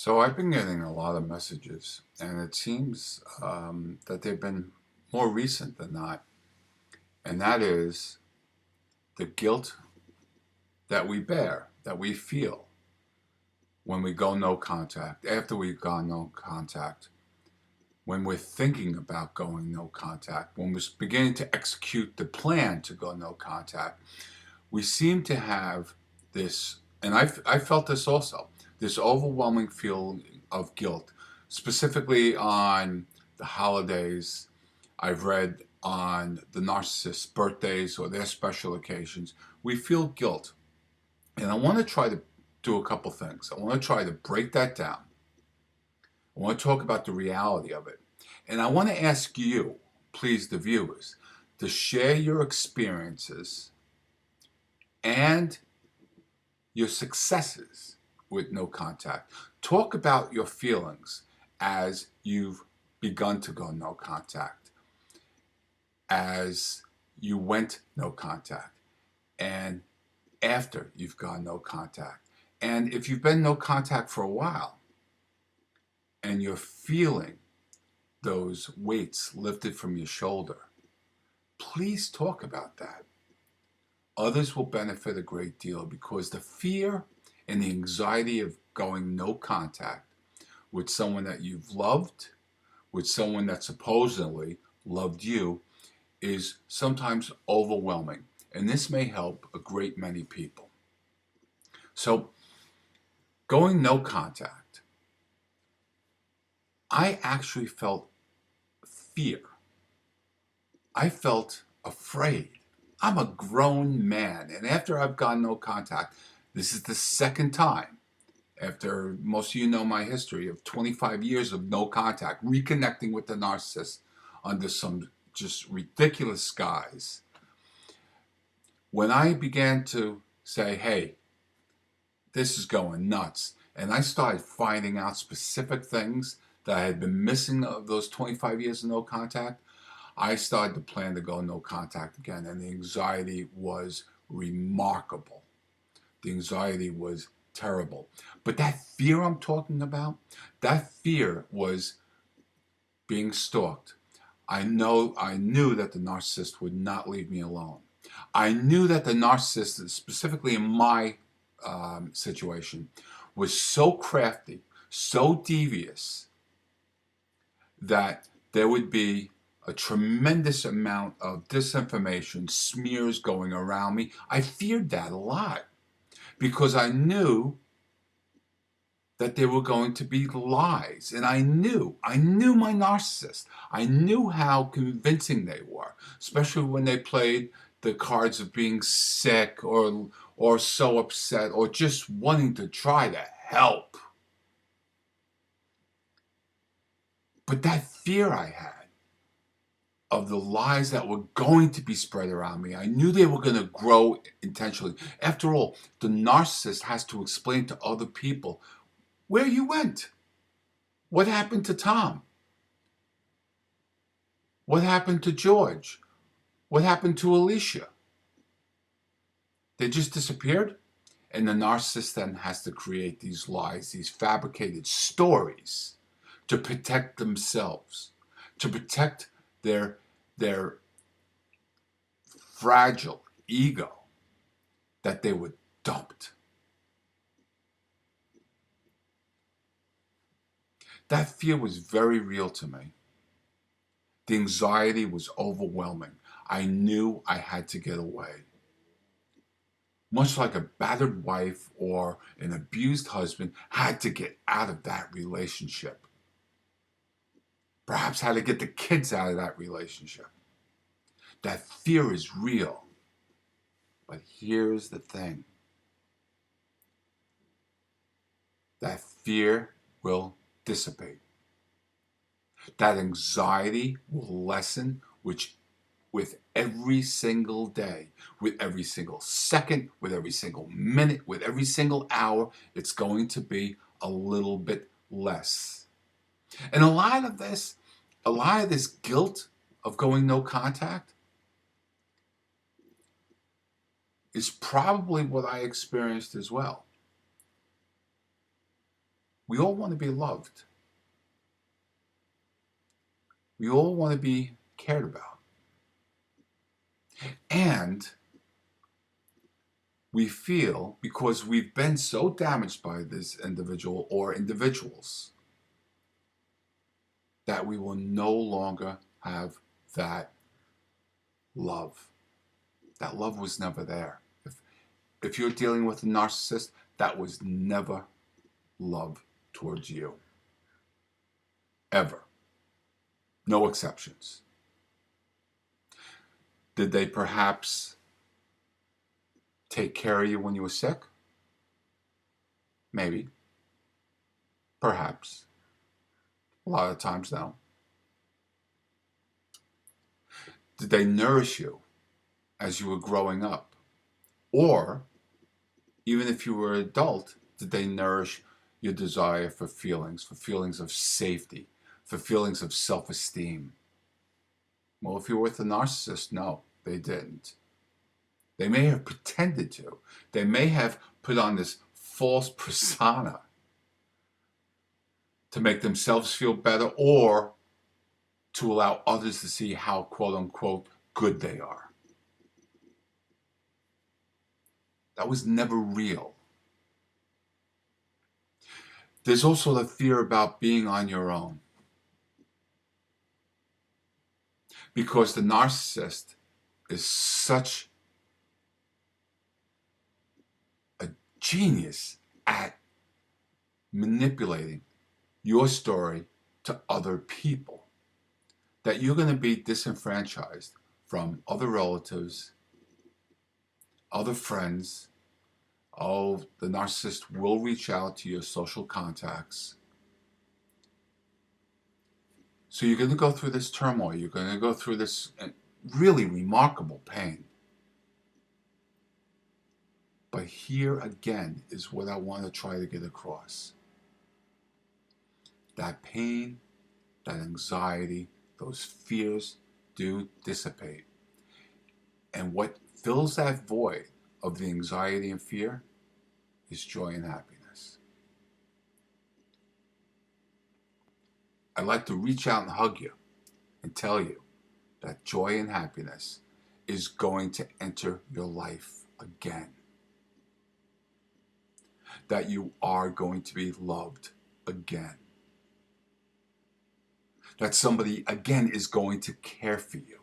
So I've been getting a lot of messages, and it seems that they've been more recent than not, and that is the guilt that we bear, that we feel when we go no contact, after we've gone no contact, when we're thinking about going no contact, when we're beginning to execute the plan to go no contact. We seem to have this, and I felt this also, this overwhelming feeling of guilt, specifically on the holidays. I've read on the narcissist's birthdays or their special occasions. We feel guilt. And I want to try to do a couple things. I want to try to break that down. I want to talk about the reality of it. And I want to ask you, please, the viewers, to share your experiences and your successes with no contact. Talk about your feelings as you've begun to go no contact, as you went no contact, and after you've gone no contact. And if you've been no contact for a while and you're feeling those weights lifted from your shoulder, please talk about that. Others will benefit a great deal because the fear and the anxiety of going no contact with someone that you've loved, with someone that supposedly loved you, is sometimes overwhelming. And this may help a great many people. So, going no contact, I actually felt fear. I felt afraid. I'm a grown man, and after I've gone no contact, this is the second time, after most of you know my history of 25 years of no contact, reconnecting with the narcissist under some just ridiculous guise. When I began to say, hey, this is going nuts, and I started finding out specific things that I had been missing of those 25 years of no contact, I started to plan to go no contact again, and the anxiety was remarkable. The anxiety was terrible. But that fear I'm talking about, that fear was being stalked. I knew that the narcissist would not leave me alone. I knew that the narcissist, specifically in my situation, was so crafty, so devious, that there would be a tremendous amount of disinformation, smears going around me. I feared that a lot because I knew that there were going to be lies. And I knew my narcissist. I knew how convincing they were, especially when they played the cards of being sick or so upset or just wanting to try to help. But that fear I had of the lies that were going to be spread around me, I knew they were going to grow intentionally. After all, the narcissist has to explain to other people where you went. What happened to Tom? What happened to George? What happened to Alicia? They just disappeared? And the narcissist then has to create these lies, these fabricated stories to protect themselves, to protect their fragile ego that they were dumped. That fear was very real to me. The anxiety was overwhelming. I knew I had to get away. Much like a battered wife or an abused husband had to get out of that relationship. Perhaps had to get the kids out of that relationship. That fear is real. But here's the thing. That fear will dissipate. That anxiety will lessen, which with every single day, with every single second, with every single minute, with every single hour, it's going to be a little bit less. And a lot of this guilt of going no contact is probably what I experienced as well. We all want to be loved. We all want to be cared about. And we feel, because we've been so damaged by this individual or individuals, that we will no longer have that love. That love was never there. If you're dealing with a narcissist, that was never love towards you. Ever. No exceptions. Did they perhaps take care of you when you were sick? Maybe. Perhaps. A lot of times, no. Did they nourish you as you were growing up? Or, even if you were an adult, did they nourish your desire for feelings of safety, for feelings of self-esteem? Well, if you're with a narcissist, no, they didn't. They may have pretended to. They may have put on this false persona to make themselves feel better, or to allow others to see how, quote unquote, good they are. That was never real. There's also the fear about being on your own. Because the narcissist is such a genius at manipulating your story to other people, that you're going to be disenfranchised from other relatives, other friends. Oh, the narcissist will reach out to your social contacts. So you're going to go through this turmoil. You're going to go through this really remarkable pain. But here again is what I want to try to get across. That pain, that anxiety, those fears do dissipate. And what fills that void of the anxiety and fear is joy and happiness. I'd like to reach out and hug you and tell you that joy and happiness is going to enter your life again. That you are going to be loved again. That somebody again is going to care for you.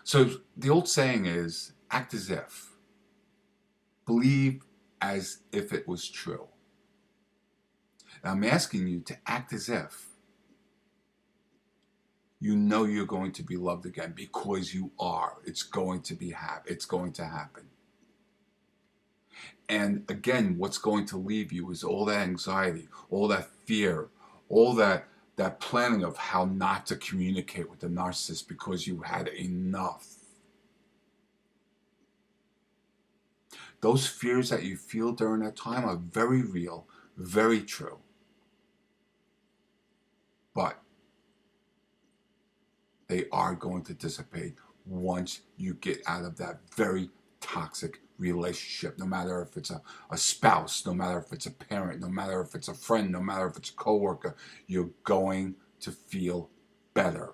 So the old saying is, act as if. Believe as if it was true. And I'm asking you to act as if you know you're going to be loved again, because you are. It's going to happen. And again, what's going to leave you is all that anxiety, all that fear, all that planning of how not to communicate with the narcissist because you had enough. Those fears that you feel during that time are very real, very true. But they are going to dissipate once you get out of that very toxic relationship, no matter if it's a spouse, no matter if it's a parent, no matter if it's a friend, no matter if it's a coworker. You're going to feel better.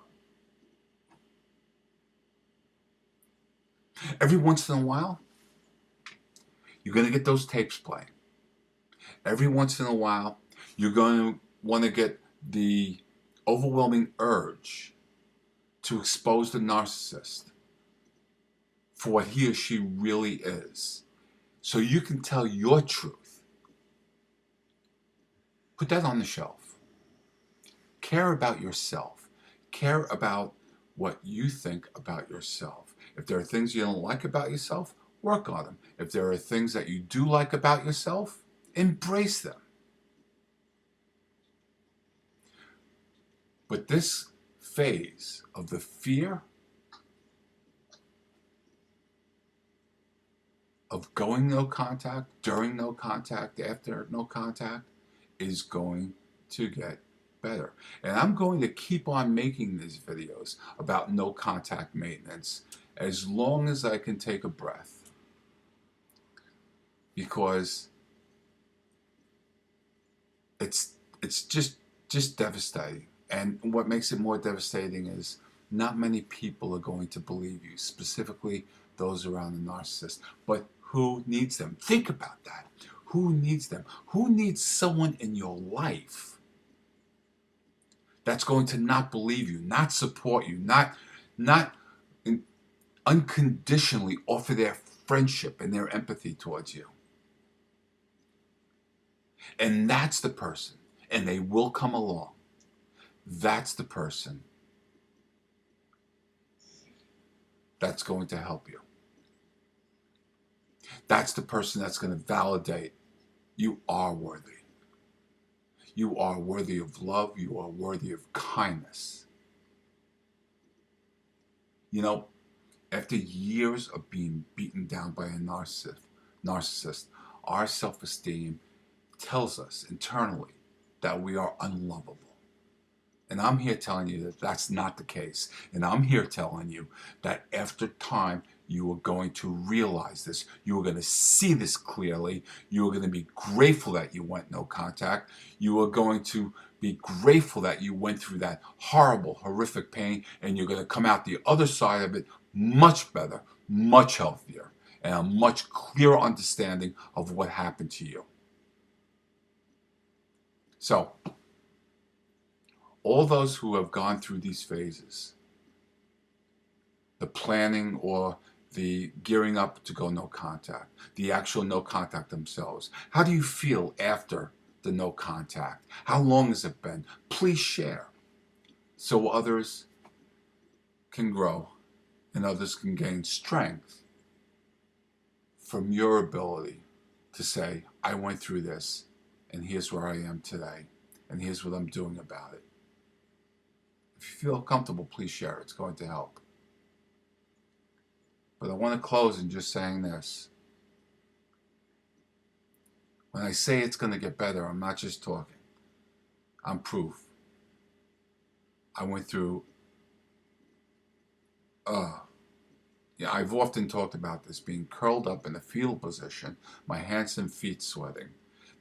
Every once in a while, you're going to get those tapes playing. Every once in a while, you're going to want to get the overwhelming urge to expose the narcissist for what he or she really is, so you can tell your truth. Put that on the shelf. Care about yourself. Care about what you think about yourself. If there are things you don't like about yourself, work on them. If there are things that you do like about yourself, embrace them. But this phase of the fear of going no contact, during no contact, after no contact, is going to get better. And I'm going to keep on making these videos about no contact maintenance as long as I can take a breath. because it's just devastating. And what makes it more devastating is not many people are going to believe you, specifically those around the narcissist. But who needs them? Think about that. Who needs them? Who needs someone in your life that's going to not believe you, not support you, not unconditionally offer their friendship and their empathy towards you? And that's the person, and they will come along. That's the person that's going to help you. That's the person that's going to validate you are worthy. You are worthy of love. You are worthy of kindness. You know, after years of being beaten down by a narcissist, our self-esteem tells us internally that we are unlovable. And I'm here telling you that that's not the case. And I'm here telling you that after time, you are going to realize this. You are going to see this clearly. You are going to be grateful that you went no contact. You are going to be grateful that you went through that horrible, horrific pain, and you're going to come out the other side of it much better, much healthier, and a much clearer understanding of what happened to you. So, all those who have gone through these phases, the planning or the gearing up to go no contact, the actual no contact themselves, how do you feel after the no contact? How long has it been? Please share so others can grow and others can gain strength from your ability to say, I went through this and here's where I am today and here's what I'm doing about it. If you feel comfortable, please share. It's going to help. But I want to close in just saying this. When I say it's going to get better, I'm not just talking. I'm proof. I went through, I've often talked about this, being curled up in a fetal position, my hands and feet sweating.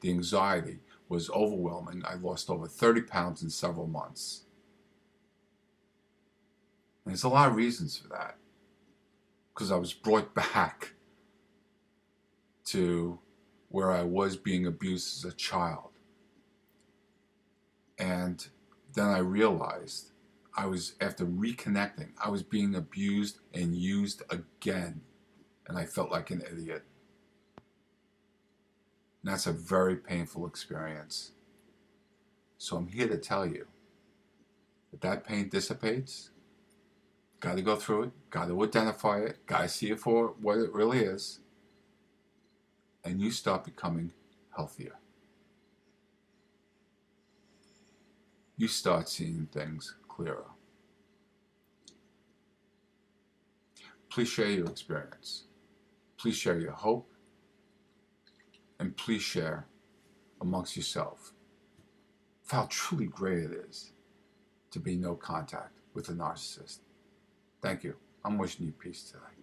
The anxiety was overwhelming. I lost over 30 pounds in several months. And there's a lot of reasons for that. Because I was brought back to where I was being abused as a child. And then I realized after reconnecting, I was being abused and used again. And I felt like an idiot. And that's a very painful experience. So I'm here to tell you that pain dissipates. Got to go through it, got to identify it, got to see it for what it really is, and you start becoming healthier. You start seeing things clearer. Please share your experience. Please share your hope, and please share amongst yourself how truly great it is to be no contact with a narcissist. Thank you. I'm wishing you peace today.